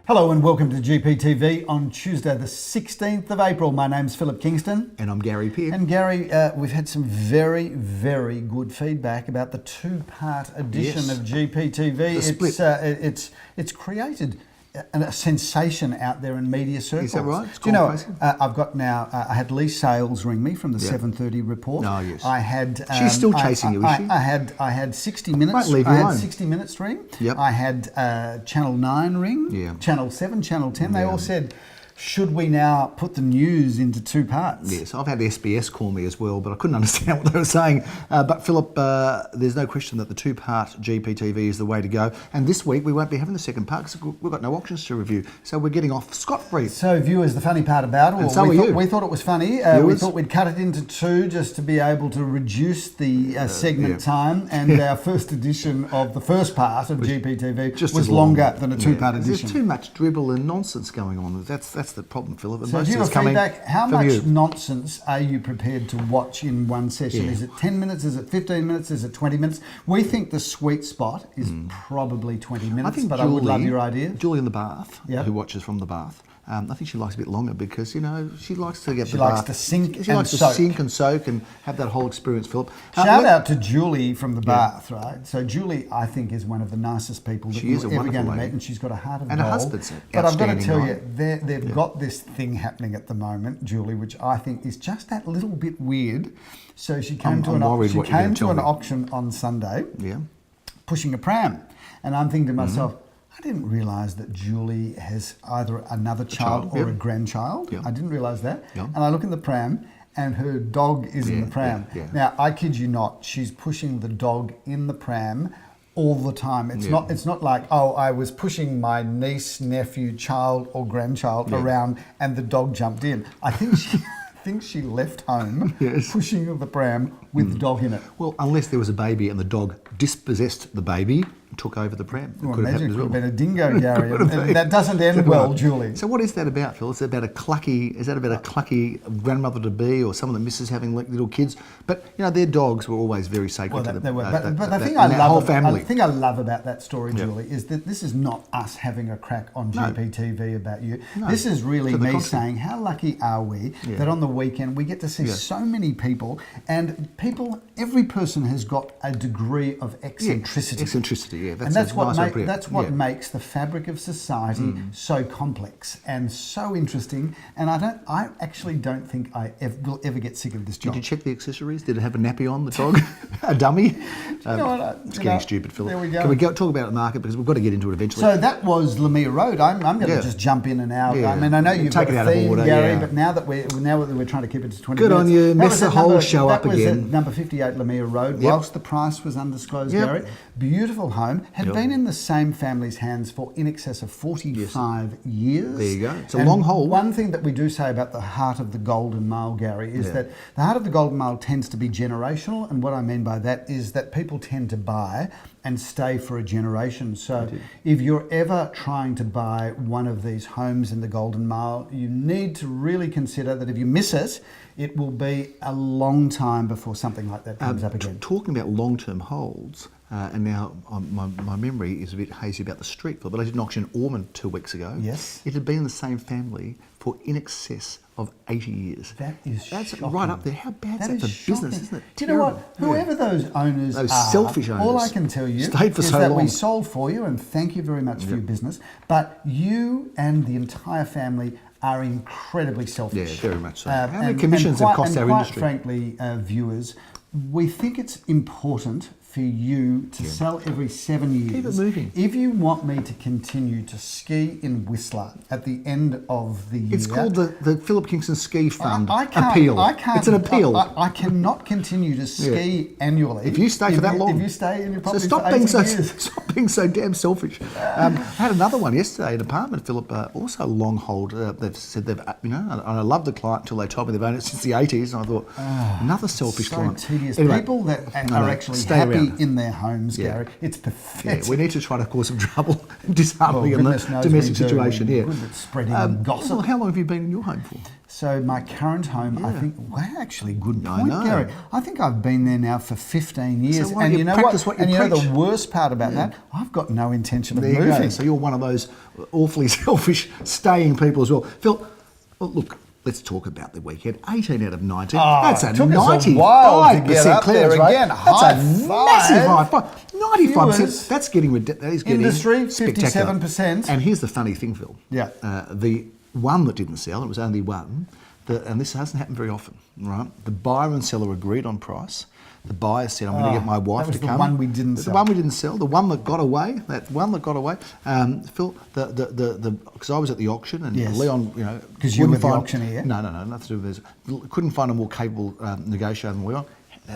Hello and welcome to GPTV on Tuesday the 16th of April. My name's Philip Kingston. And I'm Gary Pearce. And Gary, we've had some very, very good feedback about the two-part edition of GPTV. The split. It's created a sensation out there in media circles. Is that right? It's I've got now, I had Lee Sales ring me from the 7:30 report. Oh, yes. I had... She's still chasing you, is she? I had 60 Minutes. Might leave you I had alone. 60 Minutes ring. Yep. I had Channel 9 ring. Yeah. Channel 7, Channel 10. They all said, should we now put the news into two parts? Yes, I've had SBS call me as well, but I couldn't understand what they were saying. But Philip, there's no question that the two-part GPTV is the way to go. And this week we won't be having the second part because we've got no auctions to review. So we're getting off scot-free. So viewers, the funny part about it, and so we thought it was funny. We thought we'd cut it into two just to be able to reduce the segment time. And our first edition of the first part of GPTV was longer than a two-part edition. There's too much dribble and nonsense going on. That's the problem, Philip. And so give us feedback. How much nonsense are you prepared to watch in one session? Is it 10 minutes? Is it 15 minutes? Is it 20 minutes? We think the sweet spot is probably 20 minutes, I would love your idea. Julie in the bath, who watches from the bath, I think she likes a bit longer because, you know, she likes to get She likes to sink and soak and have that whole experience, Philip. Shout out to Julie from the bath, right? So Julie, I think, is one of the nicest people that you're ever going to meet, and she's got a heart of gold. And her husband's But I've got to tell you, they've got this thing happening at the moment, Julie, which I think is just that little bit weird. So she came to an auction on Sunday, pushing a pram, and I'm thinking to myself, I didn't realise that Julie has either another child or a grandchild. I didn't realise that. And I look in the pram and her dog is in the pram. Now, I kid you not, she's pushing the dog in the pram all the time. It's not like, oh, I was pushing my niece, nephew, child or grandchild around and the dog jumped in. I think she left home pushing the pram with the dog in it. Well, unless there was a baby and the dog dispossessed the baby and took over the pram. Well, could have been a dingo, Gary. And that doesn't end well, Julie. So what is that about, Phil? Is that about a clucky grandmother-to-be or someone that misses having little kids? But, you know, their dogs were always very sacred to them. They were. But the thing I love about that story, Julie, is that this is not us having a crack on GPTV about you. No. This is really me saying, how lucky are we that on the weekend we get to see so many people, and every person has got a degree of eccentricity. That's what makes the fabric of society so complex and so interesting. And I actually don't think I will ever get sick of this job. Did you check the accessories? Did it have a nappy on the dog? A dummy? It's getting stupid, Philip. There we go. Can we talk about the market, because we've got to get into it eventually. So that was Lamia Road. I'm going to just jump in and out. I mean, I know you've got a theme, Gary, but now that we're trying to keep it to 20 Good minutes. on you. Mess the whole show up again. That was at number 58 Lamia Road. Whilst the price was undisclosed, Gary. Beautiful home. Had been in the same family's hands for in excess of 45 years. There you go. It's a long hold. One thing that we do say about the heart of the Golden Mile, Gary, is that the heart of the Golden Mile tends to be generational. And what I mean by that is that people tend to buy and stay for a generation. So if you're ever trying to buy one of these homes in the Golden Mile, you need to really consider that if you miss it, it will be a long time before something like that comes up again. Talking about long-term holds, and now my memory is a bit hazy about the street, but I did an auction in Ormond 2 weeks ago. Yes. It had been in the same family for in excess of 80 years. That's shocking. Right up there. How bad is that for business, isn't it? Do you know what? Whoever those owners are, selfish owners, all I can tell you is that we sold for you, and thank you very much for your business, but you and the entire family are incredibly selfish. Yeah, very much so. How many commissions have cost our industry? Quite frankly, viewers, we think it's important for you to sell every 7 years. Keep it moving. If you want me to continue to ski in Whistler at the end of the year... It's called the Philip Kingston Ski Fund appeal. It's an appeal. I cannot continue to ski annually. If you stay for that long. If you stay in your property stop for 18 years. Stop being so damn selfish. I had another one yesterday, an apartment, Philip, also long hold. They've said and I loved the client until they told me they've owned it since the 80s, and I thought, another selfish client. So tedious. Anyway, people that are actually happy in their homes, Gary. It's pathetic. We need to try to cause some trouble and disharmony in the domestic situation. Good at spreading gossip. Well, how long have you been in your home for? So my current home, I think, actually, good point, Gary. I think I've been there now for 15 years. So and you know what? And you know the worst part about that? I've got no intention of moving. So you're one of those awfully selfish staying people as well. Phil, look, let's talk about the weekend. 18 out of 19. That's a 95% clearance rate. Again. That's a massive high five. 95%. That is getting industry, spectacular. 57%. And here's the funny thing, Phil. Yeah. The one that didn't sell, it was only one, and this hasn't happened very often, right? The buyer and seller agreed on price. The buyer said, I'm going to get my wife to come. The one we didn't sell. The one we didn't sell. The one that got away. Phil, because I was at the auction and Leon, because you were the auctioneer. No, nothing to do with this. Couldn't find a more capable negotiator than Leon.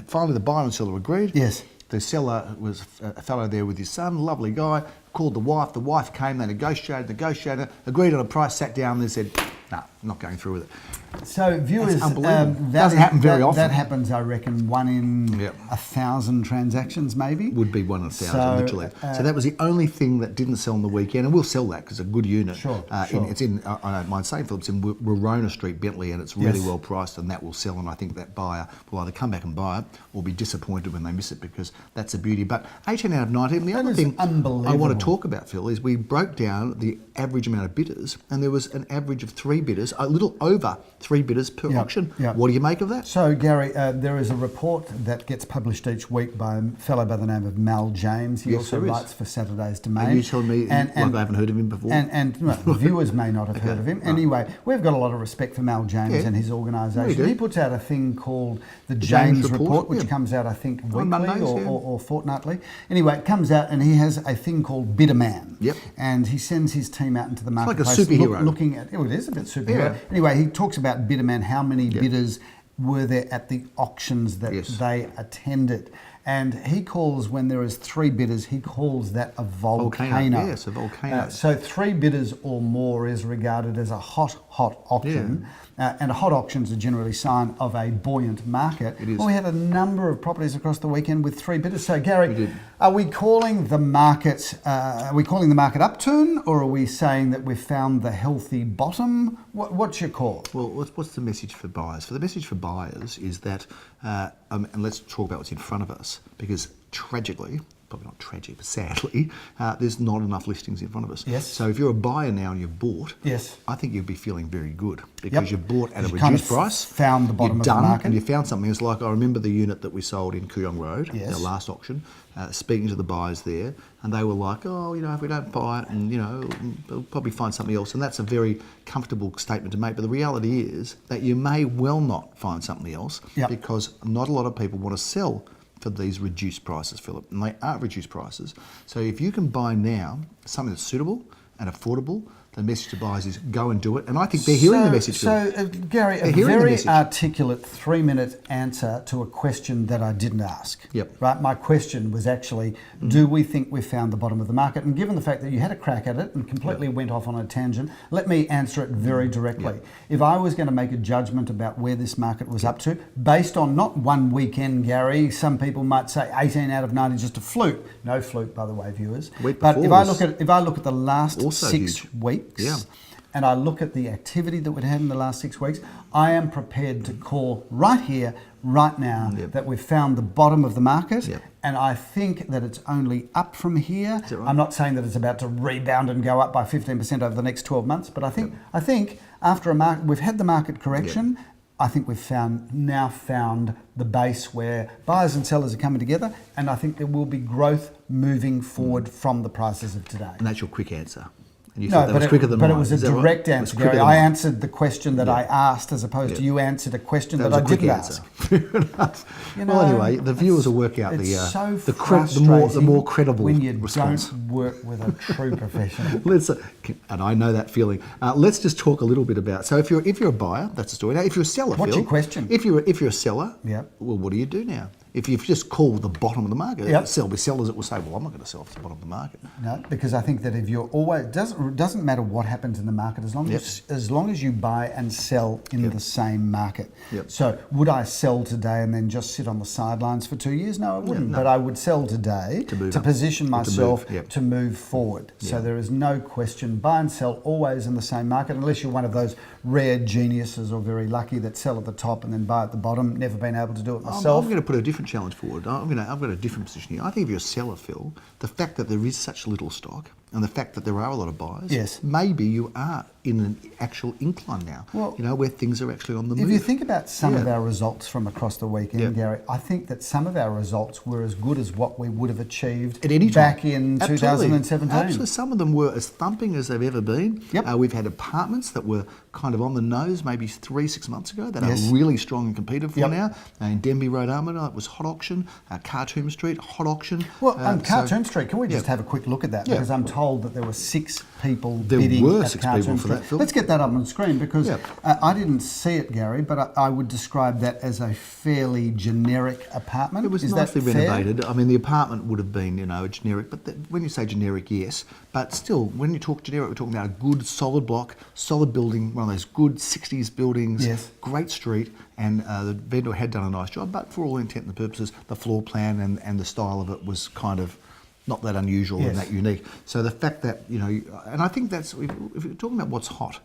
Finally, the buyer and seller agreed. Yes. The seller was a fellow there with his son, lovely guy, called the wife. The wife came, they negotiated, agreed on a price, sat down and said, no, I'm not going through with it. So viewers, that doesn't happen very often. That happens, I reckon, 1 in 1,000 transactions, maybe. Would be 1 in 1,000, literally. So that was the only thing that didn't sell on the weekend, and we'll sell that because it's a good unit. Sure. It's in, I don't mind saying, Phil, it's in Warona Street, Bentley, and it's really well priced, and that will sell. And I think that buyer will either come back and buy it or be disappointed when they miss it because that's a beauty. But 18 out of 19. The other thing I want to talk about, Phil, is we broke down the average amount of bidders, and there was an average of 3 bidders, a little over 3 bidders per auction. Yep. What do you make of that? So, Gary, there is a report that gets published each week by a fellow by the name of Mal James. He also writes for Saturday's Domain. Are you telling me I haven't heard of him before? And viewers may not have heard of him. Right. Anyway, we've got a lot of respect for Mal James and his organisation. He puts out a thing called the James Report, which comes out, I think, weekly Mondays, or fortnightly. Anyway, it comes out and he has a thing called Bidder Man. Yep. And he sends his team out into the marketplace. It's like a superhero. Looking at, it is a bit superhero. Yeah. Anyway, he talks about Bidder Man, how many bidders were there at the auctions that they attended. And he calls, when there is 3 bidders, he calls that a volcano. Yes, a volcano. So 3 bidders or more is regarded as a hot auction. Yeah. And a hot auctions are generally a sign of a buoyant market. It is. Well, we had a number of properties across the weekend with 3 bidders. So, Gary, are we calling the market upturn, or are we saying that we've found the healthy bottom? What's your call? Well, what's the message for buyers? The message for buyers is that, and let's talk about what's in front of us, because tragically, probably not tragic, but sadly, there's not enough listings in front of us. Yes. So if you're a buyer now and you've bought, I think you'd be feeling very good because you've bought at a reduced price. Found the bottom of the market. And you found something. It's like, I remember the unit that we sold in Kooyong Road, the last auction, speaking to the buyers there, and they were like, if we don't buy it, and, we'll probably find something else. And that's a very comfortable statement to make. But the reality is that you may well not find something else because not a lot of people want to sell for these reduced prices, Philip, and they are reduced prices. So if you can buy now something that's suitable and affordable, the message to buyers is go and do it. And I think they're hearing the message. Gary, a very articulate 3-minute answer to a question that I didn't ask. Yep. Right. My question was actually, do we think we've found the bottom of the market? And given the fact that you had a crack at it and completely went off on a tangent, let me answer it very directly. If I was going to make a judgment about where this market was up to, based on not one weekend, Gary, some people might say 18 out of 90 just a fluke. No fluke, by the way, viewers. But if I look at the last 6 weeks, and I look at the activity that we've had in the last 6 weeks, I am prepared to call right here, right now, that we've found the bottom of the market, and I think that it's only up from here. Is that right? I'm not saying that it's about to rebound and go up by 15% over the next 12 months, but I think after we've had the market correction. I think we've now found the base where buyers and sellers are coming together, and I think there will be growth moving forward from the prices of today. And that's your quick answer. And you thought that was quicker than mine. But it was a direct answer, Gary. I answered the question that I asked, as opposed to you answered a question that I didn't ask. Well, anyway, the viewers will work out the more credible when you response. don't work with a true professional. And I know that feeling. Let's just talk a little bit about. So if you're a buyer, that's the story. Now, if you're a seller, what's your question? If you're a seller, well, what do you do now? If you just call the bottom of the market, sell with sellers, it will say, well, I'm not going to sell at the bottom of the market. No, because I think that if you're always doesn't matter what happens in the market as long as you buy and sell in the same market. So would I sell today and then just sit on the sidelines for 2 years? No, I wouldn't. But I would sell today to position myself to move forward. So there is no question. Buy and sell always in the same market, unless you're one of those rare geniuses or very lucky that sell at the top and then buy at the bottom. Never been able to do it myself. I'm going to put a different challenge forward. I've got a different position here. I think if you're a seller, Phil, the fact that there is such little stock and the fact that there are a lot of buyers, maybe you are in an actual incline now, where things are actually on the move. If you think about some of our results from across the weekend, Gary, I think that some of our results were as good as what we would have achieved at any time. Back in 2017. Absolutely. Some of them were as thumping as they've ever been. We've had apartments that were kind of on the nose maybe 3-6 months ago that are really strong and competed for now. In Denby Road, Armidale, it was hot auction. Khartoum Street, hot auction. Well, Khartoum Street, can we just have a quick look at that? Because I'm told that there were 6 people bidding at Khartoum Street. Let's get that up on screen because I didn't see it, Gary, but I would describe that as a fairly generic apartment. It was nicely renovated. I mean, the apartment would have been, generic, but when you say generic, yes. But still, when you talk generic, we're talking about a good, solid block, solid building, one of those good 60s buildings, great street, and the vendor had done a nice job, but for all intent and purposes, the floor plan and the style of it was kind of not that unusual and that unique. So the fact that, and I think that's, if you're talking about what's hot,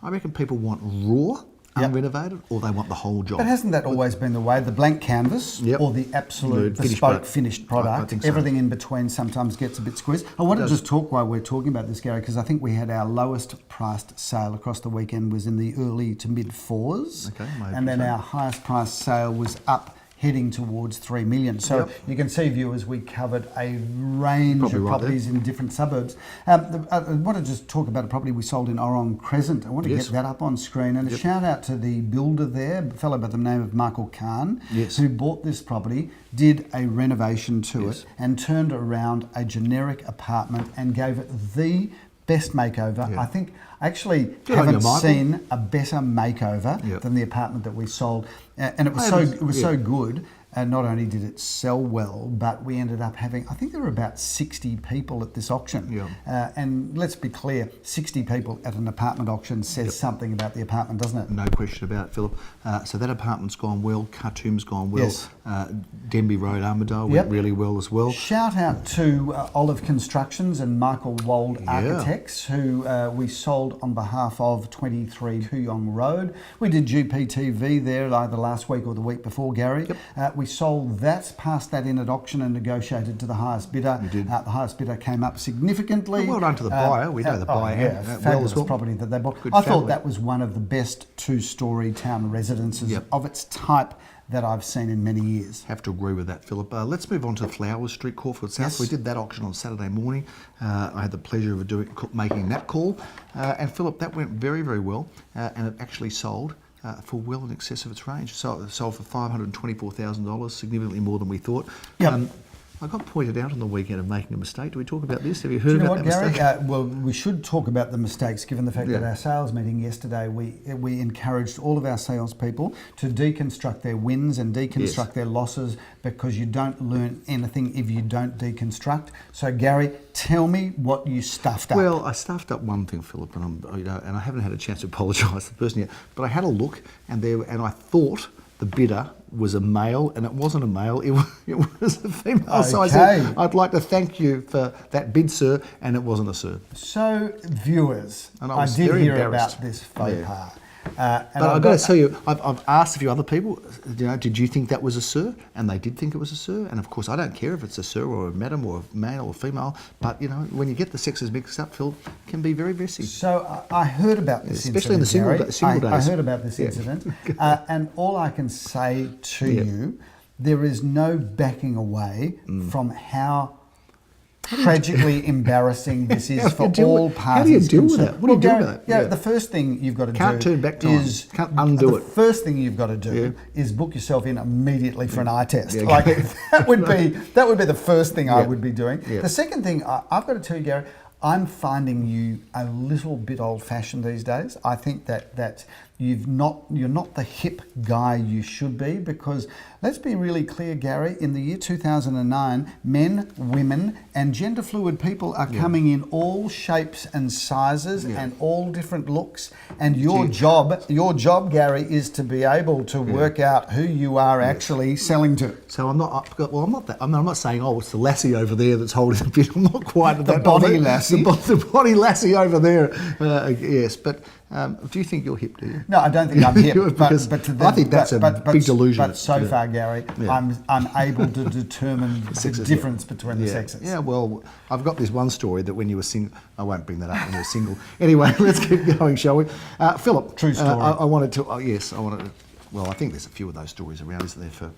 I reckon people want raw, unrenovated, or they want the whole job. But hasn't that always been the way? The blank canvas or the absolute bespoke finished product, I think so. Everything in between sometimes gets a bit squeezed. I want to just talk while we're talking about this, Gary, because I think we had our lowest priced sale across the weekend was in the early to mid 4s. And then our highest priced sale was up heading towards 3 million. So you can see, viewers, we covered a range of properties in different suburbs. I want to just talk about a property we sold in Orong Crescent. I want to get that up on screen. And a shout out to the builder there, a fellow by the name of Michael Khan, who bought this property, did a renovation to it and turned around a generic apartment and gave it the best makeover. I think I actually haven't seen a better makeover than the apartment that we sold, and it was so good. And not only did it sell well, but we ended up having, I think there were about 60 people at this auction. And let's be clear, 60 people at an apartment auction says something about the apartment, doesn't it? No question about it, Philip. So that apartment's gone well, Khartoum's gone well, Denby Road, Armidale went really well as well. Shout out to Olive Constructions and Michael Wold Architects, who we sold on behalf of 23 Kooyong Road. We did GPTV there either last week or the week before, Gary. We sold that, passed that in at auction and negotiated to the highest bidder. We did. The highest bidder came up significantly. Well done to the buyer. We know the buyer. Fabulous property that they bought. I thought that was one of the best 2-story town residences of its type that I've seen in many years. Have to agree with that, Philip. Let's move on to Flowers Street, Caulfield South. We did that auction on Saturday morning. I had the pleasure of making that call. And Philip, that went very, very well. And it actually sold for well in excess of its range. So it sold for $524,000, significantly more than we thought. I got pointed out on the weekend of making a mistake. Do we talk about this? Have you heard about that mistake? Well, we should talk about the mistakes, given the fact that our sales meeting yesterday, we encouraged all of our salespeople to deconstruct their wins and deconstruct their losses, because you don't learn anything if you don't deconstruct. So, Gary, tell me what you stuffed up. Well, I stuffed up one thing, Philip, and I haven't had a chance to apologise to the person yet. But I had a look, and I thought the bidder was a male, and it wasn't a male, it was a female. So I said, I'd like to thank you for that bid, sir, and it wasn't a sir. So, viewers, I did hear about this faux pas. But I've got to tell you, I've asked a few other people, did you think that was a sir? And they did think it was a sir. And of course, I don't care if it's a sir or a madam or a male or female, but when you get the sexes mixed up, Phil, it can be very messy. So I heard about this especially incident, in the single days. I heard about this incident, and all I can say to you, there is no backing away from how tragically embarrassing this is for all parties. How do you deal with that? What do you do with that? The first thing you've got to Can't turn back time. Can't undo it. The first thing you've got to do is book yourself in immediately for an eye test. That would be the first thing I would be doing. The second thing I've got to tell you, Gary, I'm finding you a little bit old-fashioned these days. I think that you're not the hip guy you should be, because let's be really clear, Gary, in the year 2009, men, women and gender fluid people are coming in all shapes and sizes and all different looks, and your job, Gary, is to be able to work out who you are actually selling to. So I'm not saying, oh, it's the lassie over there that's holding the bid. I'm not quite at The that body level. lassie. The body lassie over there. Yes, but do you think you're hip, do you? No, I don't think I'm hip. Because I think that's a big delusion. But so far, Gary, I'm able to determine the difference between the sexes. Yeah, well, I've got this one story that when you were single, I won't bring that up when you were single. Anyway, let's keep going, shall we? Philip. True story. I wanted to, well, I think there's a few of those stories around, isn't there, for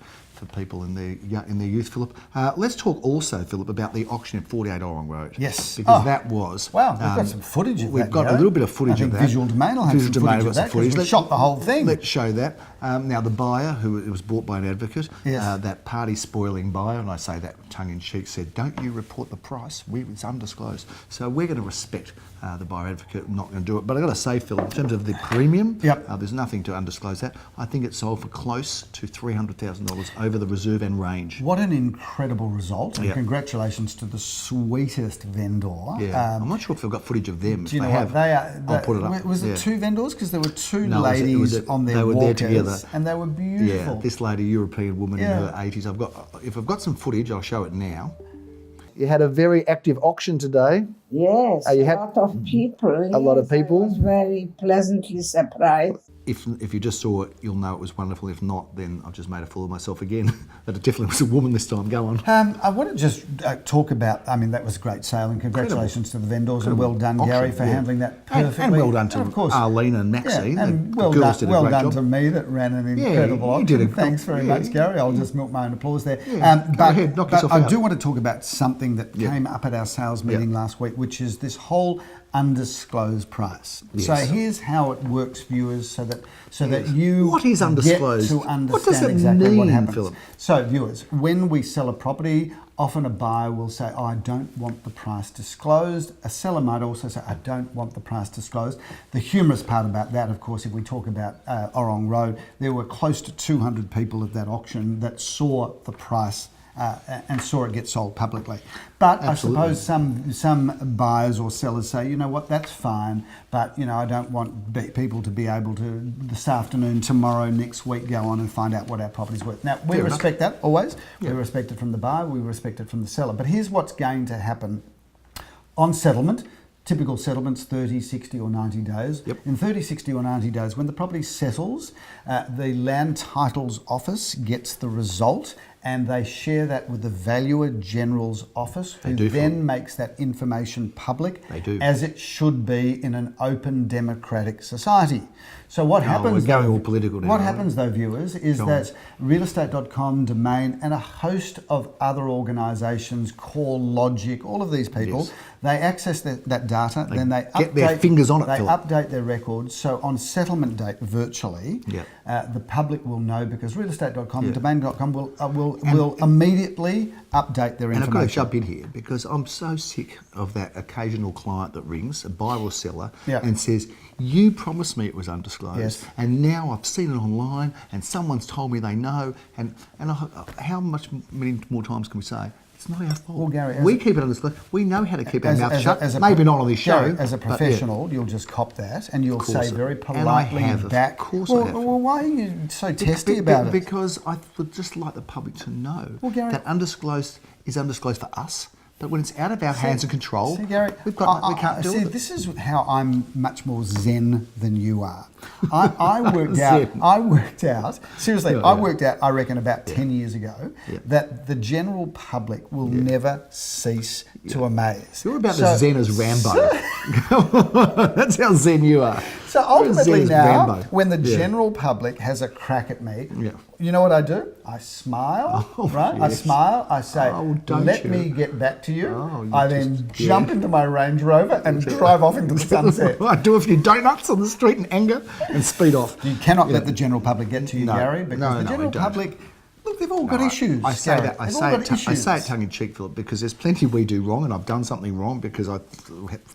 people in their youth, Philip. Let's talk also, Philip, about the auction at 48 Orong Road. Yes. Because that was... Wow, we've got some footage of that. We've got a little bit of footage of that. Visual Domain will have some footage of that, because we shot the whole thing. Let's show that. Now, the buyer, who it was bought by an advocate, that party-spoiling buyer, and I say that tongue-in-cheek, said, don't you report the price, it's undisclosed. So we're going to respect the buyer advocate, not going to do it. But I've got to say, Phil, in terms of the premium, there's nothing to undisclose that. I think it sold for close to $300,000 over the reserve and range. What an incredible result, and congratulations to the sweetest vendor. Yeah. I'm not sure if they've got footage of them. Do you know what they are? I'll put it up. Was it two vendors? Because there were two ladies on their they were walkers, there together, and they were beautiful. Yeah, this lady, European woman in her 80s. If I've got some footage, I'll show it now. You had a very active auction today. Yes, a lot of people. A lot of people. I was very pleasantly surprised. If you just saw it, you'll know it was wonderful. If not, then I've just made a fool of myself again. But it definitely was a woman this time. Go on. I want to just talk about, that was a great sale, and congratulations to the vendors, and well done, Gary, for handling that perfectly. And well done to Arlene and Maxine. And well done to me that ran an incredible auction. Thanks very much, Gary. I'll just milk my own applause there. Go ahead, knock yourself out. I do want to talk about something that came up at our sales meeting last week, which is this whole undisclosed price. Yes. So here's how it works, viewers, so that you what is undisclosed? get to understand what does it exactly mean, what happens. Philip? So viewers, when we sell a property, often a buyer will say, oh, I don't want the price disclosed. A seller might also say, I don't want the price disclosed. The humorous part about that, of course, if we talk about Orong Road, there were close to 200 people at that auction that saw the price and saw it get sold publicly. But absolutely. I suppose some buyers or sellers say, you know what, that's fine, but I don't want people to be able to this afternoon, tomorrow, next week go on and find out what our property's worth. Now, we respect that always. We respect it from the buyer, we respect it from the seller. But here's what's going to happen on settlement. Typical settlements, 30, 60 or 90 days. In 30, 60 or 90 days, when the property settles, the Land Titles Office gets the result, and they share that with the Valuer General's office, who then makes that information public, as it should be in an open democratic society. So what happens? We're going all political now. What happens, though, viewers, is that realestate.com, Domain, and a host of other organisations, Core Logic, all of these people, they access that data, then they get their fingers on it. They update their records. So on settlement date, virtually, the public will know, because realestate.com, Domain.com will immediately update their information. And I've got to jump in here, because I'm so sick of that occasional client that rings, a buyer or seller, and says, you promised me it was undisclosed, and now I've seen it online, and someone's told me they know, and how many more times can we say? It's not our fault. Well, Gary, we keep it undisclosed. We know how to keep our mouth shut. Maybe not on this show. Gary, as a professional, you'll just cop that, and you'll say very politely back. Of course I have. Well, why are you so testy about it? Because I would just like the public to know that undisclosed is undisclosed for us. But when it's out of our hands and control, Gary, we can't do it. This is how I'm much more zen than you are. I worked out, seriously, I worked out, I reckon about 10 years ago, that the general public will never cease to amaze. You're about as zen as Rambo. That's how zen you are. So ultimately now, when the general public has a crack at me, you know what I do? I smile, right? I smile, I say, let me get back to you. I then jump into my Range Rover and drive off into the sunset. I do a few donuts on the street in anger and speed off. You cannot let the general public get to you, Gary, because the general public, Look, they've all got issues. I say Gary. that. I They've all say, got it, I issues. say it tongue in cheek, Philip, because there's plenty we do wrong, and I've done something wrong because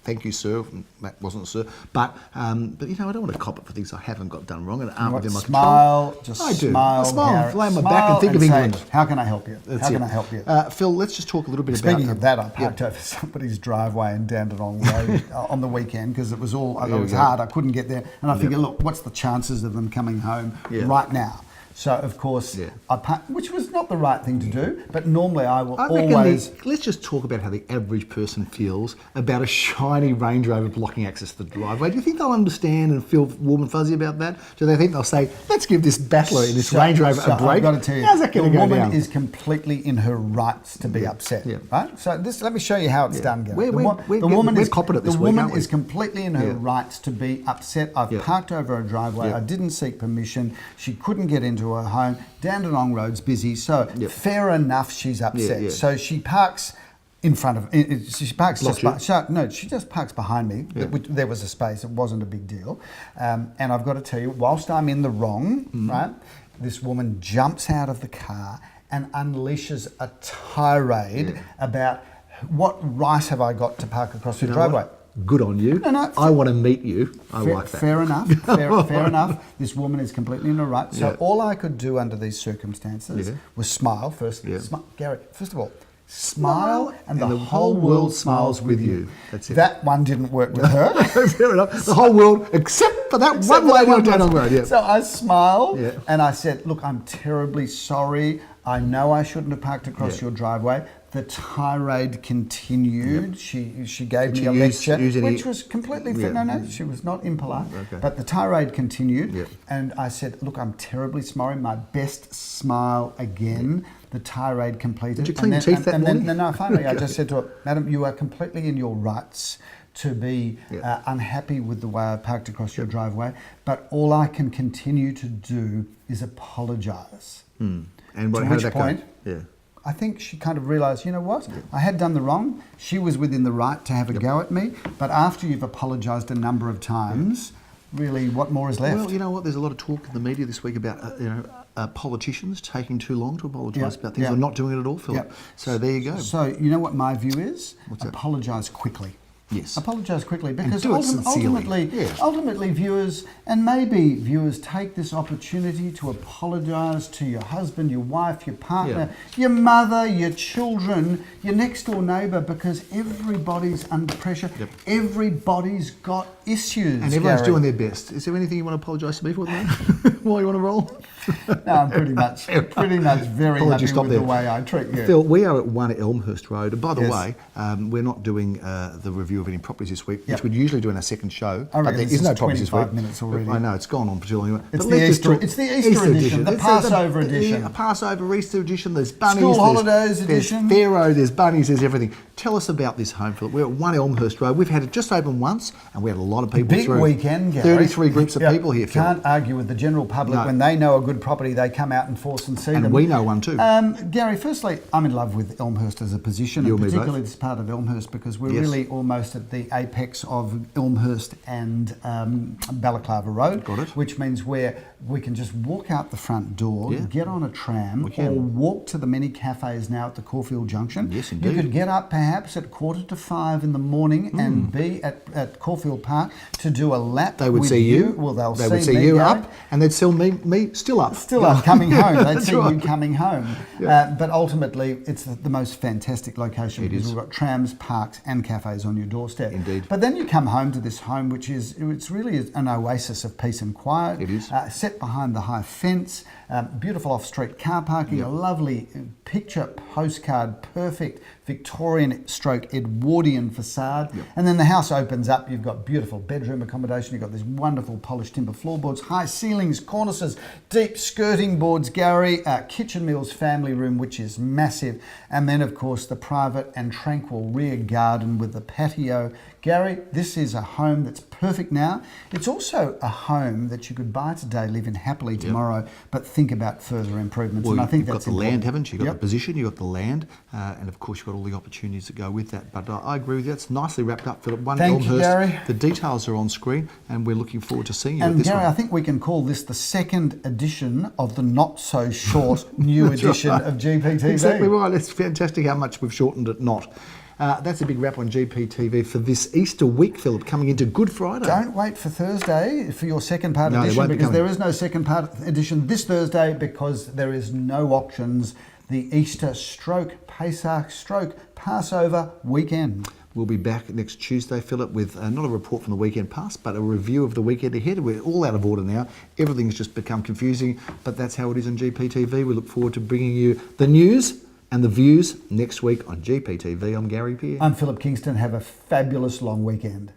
thank you, sir. That wasn't sir. But I don't want to cop it for things I haven't got done wrong and aren't within my Smile, control. just I do. smile. I smile, Gary. lay on my back, and think of say, England. How can I help you? That's Can I help you? Phil, let's just talk a little bit Speaking about of that, I parked over somebody's driveway in Dandenong Road on the weekend because it was hard. I couldn't get there, and I figured, look, what's the chances of them coming home right now? So, of course, I which was not the right thing to do, but normally I will always... Let's just talk about how the average person feels about a shiny Range Rover blocking access to the driveway. Do you think they'll understand and feel warm and fuzzy about that? Do they think they'll say, let's give this battler in this Range Rover a break? I've got to tell you, how's that going to go down? The woman is completely in her rights to be upset, right? So let me show you how it's done, Gary. We're copping it this week, woman aren't we? is completely in her rights to be upset. I've parked over her driveway. I didn't seek permission. She couldn't get into her home. Dandenong Road's busy, so fair enough she's upset. So she parks in front of, she parks just she just parks behind me. There was a space, it wasn't a big deal. And I've got to tell you, whilst I'm in the wrong, right, this woman jumps out of the car and unleashes a tirade about what right have I got to park across your driveway. Good on you. No, I want to meet you. I like that. Fair enough. Fair enough. This woman is completely in her right. So all I could do under these circumstances was smile first. Gary, first of all, smile and the whole world smiles with you. That's it. That one didn't work with her. Fair enough. The whole world, except for that one lady on Dandenong Road. So I smiled and I said, look, I'm terribly sorry. I know I shouldn't have parked across your driveway. The tirade continued. She gave me a lecture, which was completely fair. No, she was not impolite. But the tirade continued, and I said, "Look, I'm terribly sorry. My best smile again." The tirade completed. Did you clean your teeth that morning? No, finally, I just said to her, "Madam, you are completely in your rights to be unhappy with the way I parked across your driveway, but all I can continue to do is apologise." And how did that go? I think she kind of realised, you know what, I had done the wrong. She was within the right to have a go at me. But after you've apologised a number of times, really, what more is left? Well, you know what, there's a lot of talk in the media this week about politicians taking too long to apologise about things or not doing it at all, Philip. So there you go. So you know what my view is? What's that? Apologise quickly. Yes. Apologise quickly because do it sincerely. ultimately viewers take this opportunity to apologise to your husband, your wife, your partner, your mother, your children, your next door neighbour, because everybody's under pressure. Everybody's got issues. And everyone's doing their best. Is there anything you want to apologise to me for, man? While you want to roll? No, I'm pretty much very happy with the way I treat you. Phil, we are at 1 Elmhurst Road. And by the way, we're not doing the review of any properties this week, which we'd usually do in our second show. But there is no properties this week. 25 minutes already. I know, it's gone on for too long. It's the Easter edition, the Passover edition. A Passover, Easter edition, there's bunnies. School holidays edition. There's Pharaoh, there's bunnies, there's everything. Tell us about this home, Philip. We're at 1 Elmhurst Road. We've had it just open once, and we had a lot of people Big weekend, Gary. 33 groups of people here, Philip. Can't argue with the general public. When they know a good property, they come out and force and see them. And we know one too. Gary, firstly, I'm in love with Elmhurst as a position, and particularly this part of Elmhurst, because we're really almost at the apex of Elmhurst and Balaclava Road. Got it. Which means we can just walk out the front door, get on a tram, or walk to the many cafes now at the Caulfield Junction. Yes, indeed. You could get up perhaps at 4:45 in the morning and be at Caulfield Park to do a lap. They would with see you. Well, they would see me, you Gary. up, and they'd see me still up. Still up, coming home. They'd see you coming home. But ultimately, it's the most fantastic location because we've got trams, parks, and cafes on your doorstep. Indeed. But then you come home to this home, it's really an oasis of peace and quiet. It is. Set behind the high fence, beautiful off-street car parking, a lovely picture postcard, perfect Victorian stroke Edwardian facade. And then the house opens up. You've got beautiful bedroom accommodation. You've got these wonderful polished timber floorboards, high ceilings, cornices, deep skirting boards, Gary, kitchen meals, family room, which is massive. And then, of course, the private and tranquil rear garden with the patio Gary, this is a home that's perfect now. It's also a home that you could buy today, live in happily tomorrow, but think about further improvements. Well, and I think you've that's got the land, haven't you? You've got Yep. the position, you've got the land, and of course you've got all the opportunities that go with that. But I agree with you. It's nicely wrapped up, Philip. Thank you, Gary. The details are on screen, and we're looking forward to seeing you at And this Gary, one. I think we can call this the second edition of the not-so-short new edition of GPTV. Exactly right. It's fantastic how much we've shortened it not. That's a big wrap on GPTV for this Easter week, Philip, coming into Good Friday. Don't wait for Thursday for your second part No, they edition, won't be because coming. there is no second part edition this Thursday because there is no auctions the Easter stroke Pesach stroke Passover weekend. We'll be back next Tuesday, Philip, with not a report from the weekend past, but a review of the weekend ahead. We're all out of order now. Everything's just become confusing, but that's how it is on GPTV. We look forward to bringing you the news and the views next week on GPTV. I'm Gary Pearce. I'm Philip Kingston. Have a fabulous long weekend.